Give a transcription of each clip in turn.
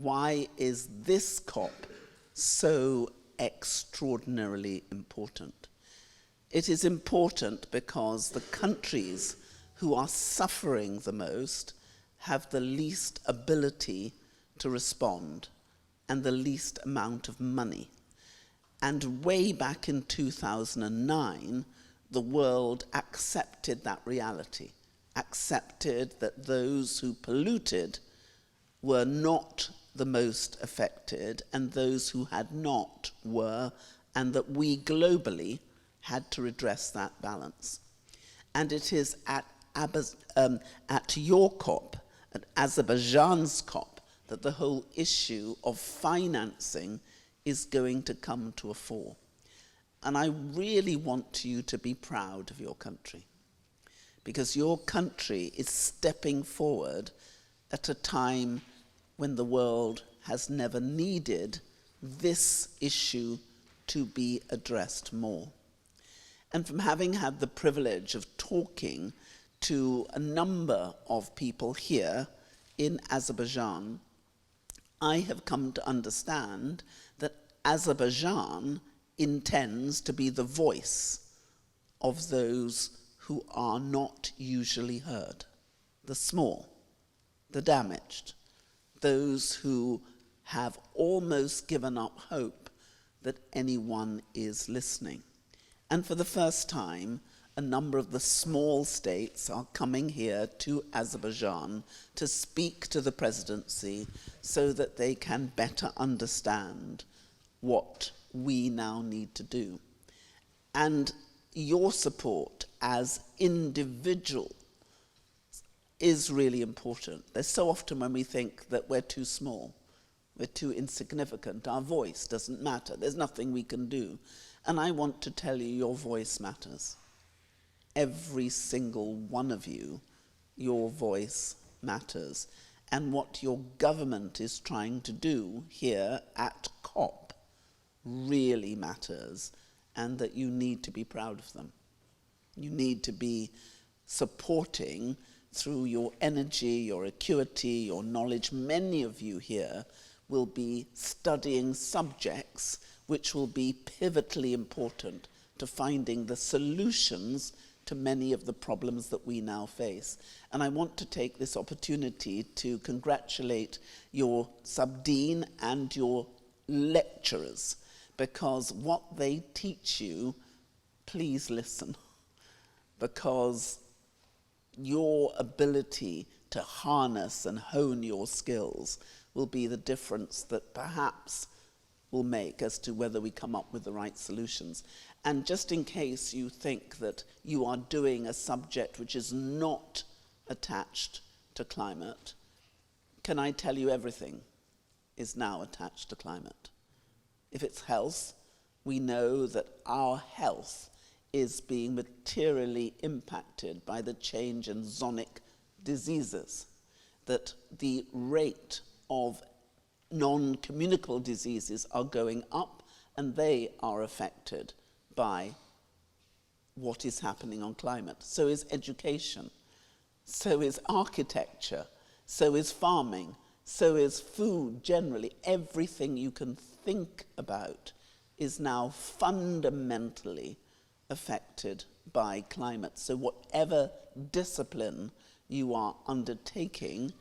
why is this COP so extraordinarily important? It is important because the countries who are suffering the most have the least ability to respond and the least amount of money. And way back in 2009, the world accepted that reality, accepted that those who polluted were not the most affected and those who had not were, and that we globally had to redress that balance. And it is at your COP, at Azerbaijan's COP, that the whole issue of financing is going to come to a fore. And I really want you to be proud of your country, because your country is stepping forward at a time when the world has never needed this issue to be addressed more. And from having had the privilege of talking to a number of people here in Azerbaijan, I have come to understand that Azerbaijan intends to be the voice of those who are not usually heard, the small, the damaged, those who have almost given up hope that anyone is listening. And for the first time, a number of the small states are coming here to Azerbaijan to speak to the presidency so that they can better understand what we now need to do. And your support as individuals is really important. There's so often when we think that we're too small, we're too insignificant, our voice doesn't matter, there's nothing we can do. And I want to tell you, your voice matters. Every single one of you, your voice matters. And what your government is trying to do here at COP really matters, and that you need to be proud of them. You need to be supporting through your energy, your acuity, your knowledge. Many of you here will be studying subjects which will be pivotally important to finding the solutions to many of the problems that we now face. And I want to take this opportunity to congratulate your sub-dean and your lecturers, because what they teach you, please listen, because your ability to harness and hone your skills will be the difference that perhaps will make as to whether we come up with the right solutions. And just in case you think that you are doing a subject which is not attached to climate, can I tell you everything is now attached to climate? If it's health, we know that our health is being materially impacted by the change in zonic diseases, that the rate of non-communicable diseases are going up, and they are affected by what is happening on climate. So is education, so is architecture, so is farming, so is food generally. Everything you can think about is now fundamentally affected by climate. So whatever discipline you are undertaking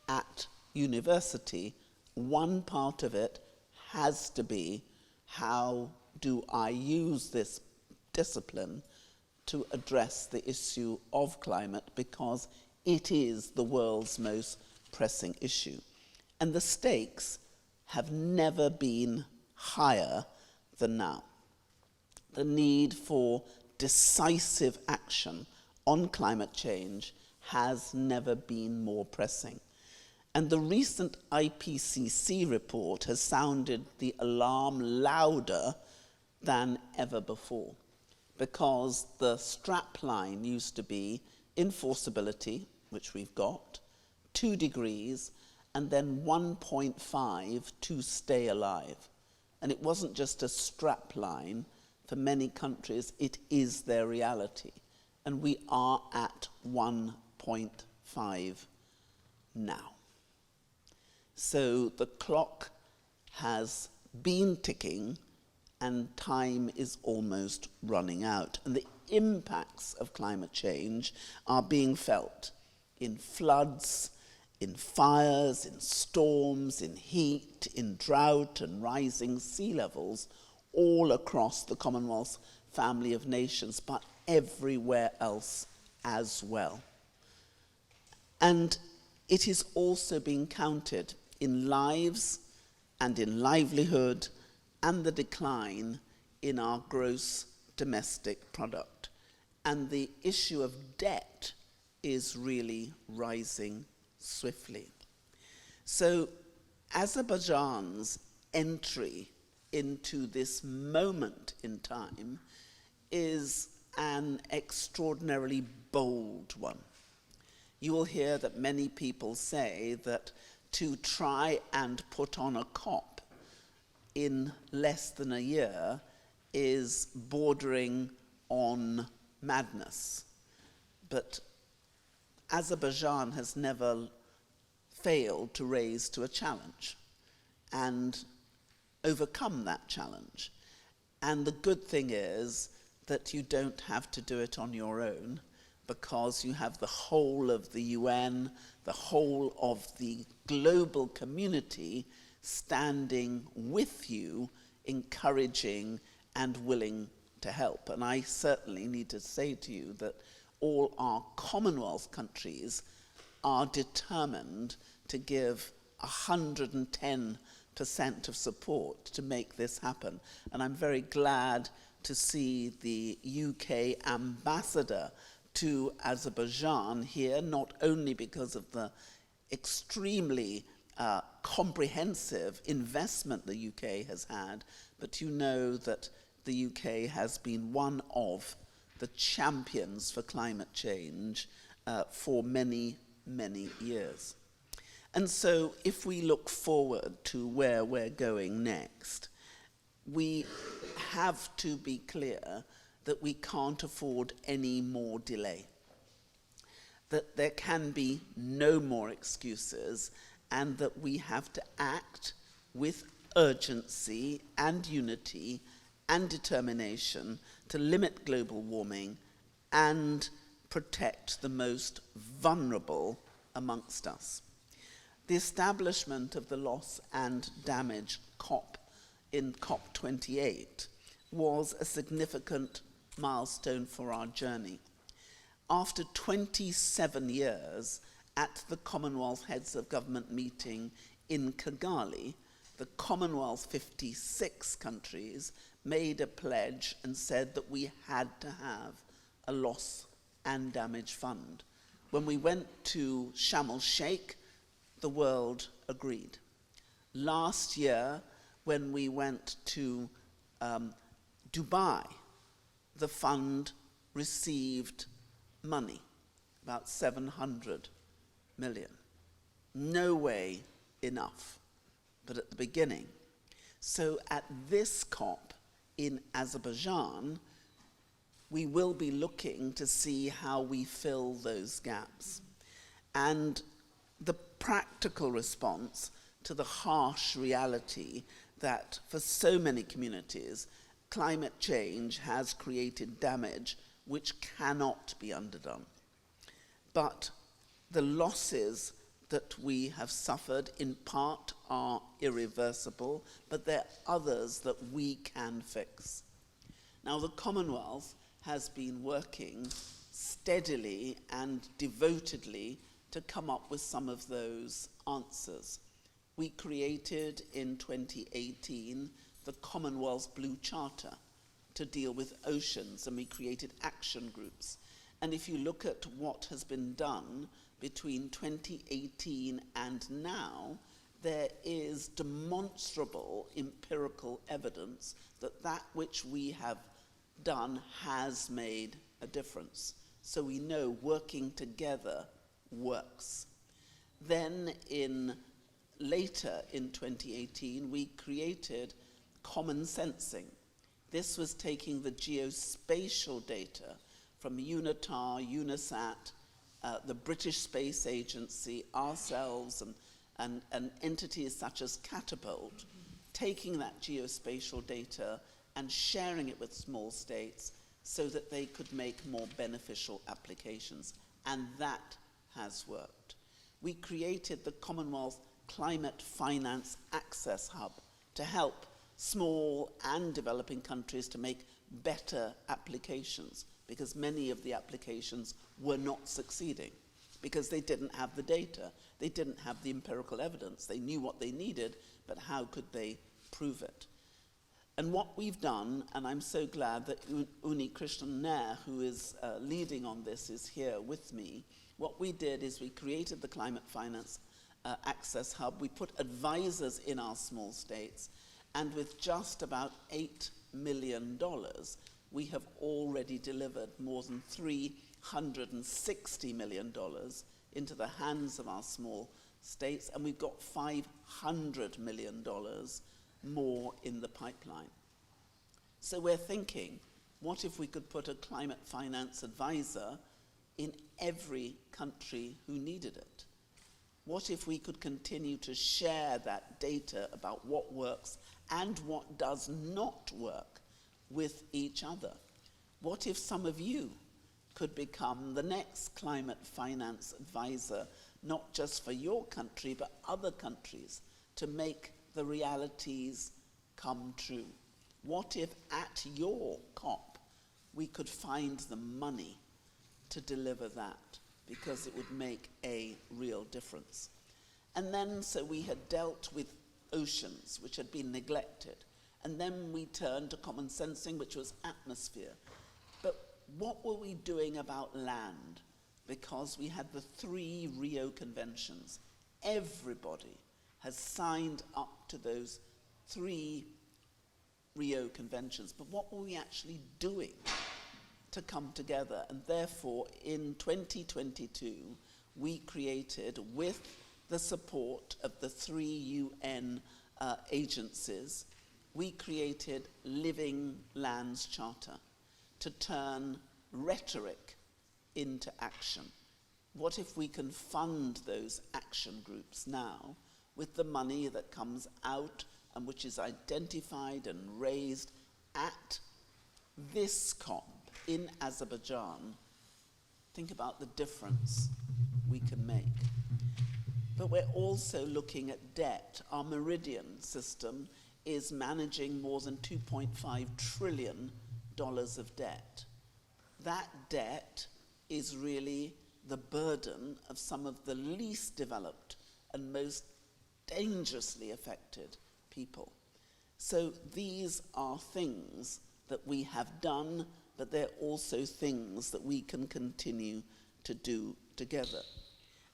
at university, one part of it has to be, how do I use this discipline to address the issue of climate, because it is the world's most pressing issue. And the stakes have never been higher than now. The need for decisive action on climate change has never been more pressing. And the recent IPCC report has sounded the alarm louder than ever before, because the strapline used to be enforceability, which we've got, 2 degrees, and then 1.5 to stay alive. And it wasn't just a strapline. For many countries, it is their reality. And we are at 1.5 now. So the clock has been ticking and time is almost running out. And the impacts of climate change are being felt in floods, in fires, in storms, in heat, in drought and rising sea levels, all across the Commonwealth family of nations, but everywhere else as well. And it is also being counted in lives and in livelihood and the decline in our gross domestic product. And the issue of debt is really rising swiftly. So Azerbaijan's entry into this moment in time is an extraordinarily bold one. You will hear that many people say that to try and put on a COP in less than a year is bordering on madness. But Azerbaijan has never failed to raise to a challenge and overcome that challenge. And the good thing is that you don't have to do it on your own, because you have the whole of the UN, the whole of the global community standing with you, encouraging and willing to help. And I certainly need to say to you that all our Commonwealth countries are determined to give 110% of support to make this happen. And I'm very glad to see the UK ambassador to Azerbaijan here, not only because of the extremely comprehensive investment the UK has had, but you know that the UK has been one of the champions for climate change for many, many years. And so if we look forward to where we're going next, we have to be clear that we can't afford any more delay, that there can be no more excuses, and that we have to act with urgency and unity and determination to limit global warming and protect the most vulnerable amongst us. The establishment of the loss and damage COP in COP28 was a significant milestone for our journey. After 27 years at the Commonwealth Heads of Government meeting in Kigali, the Commonwealth 56 countries made a pledge and said that we had to have a loss and damage fund. When we went to Sharm el-Sheikh, the world agreed. Last year, when we went to Dubai, the fund received money, about 700 million. No way enough, but at the beginning. So at this COP in Azerbaijan, we will be looking to see how we fill those gaps. And the practical response to the harsh reality that for so many communities, climate change has created damage which cannot be undone. But the losses that we have suffered in part are irreversible, but there are others that we can fix. Now, the Commonwealth has been working steadily and devotedly to come up with some of those answers. We created in 2018 the Commonwealth Blue Charter to deal with oceans, and we created action groups. And if you look at what has been done between 2018 and now, there is demonstrable empirical evidence that that which we have done has made a difference. So we know working together works. Then later in 2018, we created common sensing. This was taking the geospatial data from UNITAR, UNISAT, the British Space Agency, ourselves, and entities such as Catapult taking that geospatial data and sharing it with small states so that they could make more beneficial applications. And that has worked. We created the Commonwealth Climate Finance Access Hub to help small and developing countries to make better applications, because many of the applications were not succeeding because they didn't have the data, they didn't have the empirical evidence. They knew what they needed, but how could they prove it? And what we've done, and I'm so glad that Uni Krishnan Nair, who is leading on this, is here with me. What we did is we created the Climate Finance Access Hub. We put advisors in our small states, and with just about $8 million, we have already delivered more than $360 million into the hands of our small states, and we've got $500 million more in the pipeline. So we're thinking, what if we could put a climate finance advisor in every country who needed it? What if we could continue to share that data about what works and what does not work with each other? What if some of you could become the next climate finance advisor, not just for your country, but other countries, to make the realities come true? What if at your COP we could find the money to deliver that, because it would make a real difference? And then, so we had dealt with oceans, which had been neglected, and then we turned to common sensing, which was atmosphere. But what were we doing about land? Because we had the 3 Rio Conventions. Everybody has signed up to those 3 Rio Conventions, but what were we actually doing to come together? And therefore, in 2022, we created, with the support of the 3 UN agencies, we created Living Lands Charter to turn rhetoric into action. What if we can fund those action groups now with the money that comes out and which is identified and raised at this COP in Azerbaijan? Think about the difference we can make. But we're also looking at debt. Our Meridian system is managing more than $2.5 trillion of debt. That debt is really the burden of some of the least developed and most dangerously affected people. So these are things that we have done, but they're also things that we can continue to do together.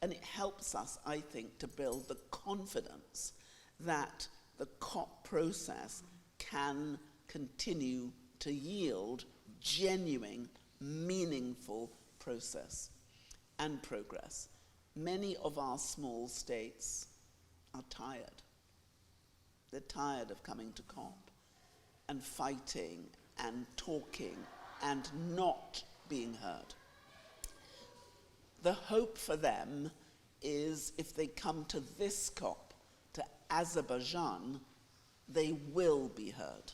And it helps us, I think, to build the confidence that the COP process can continue to yield genuine, meaningful process and progress. Many of our small states are tired. They're tired of coming to COP and fighting and talking and not being heard. The hope for them is if they come to this COP, to Azerbaijan, they will be heard.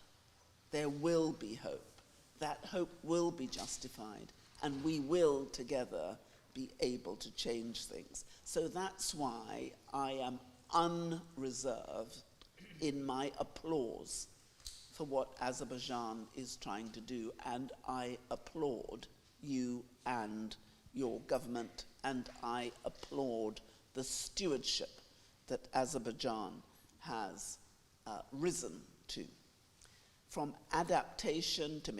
There will be hope. That hope will be justified, and we will together be able to change things. So that's why I am unreserved in my applause for what Azerbaijan is trying to do, and I applaud you and your government, and I applaud the stewardship that Azerbaijan has risen to. From adaptation to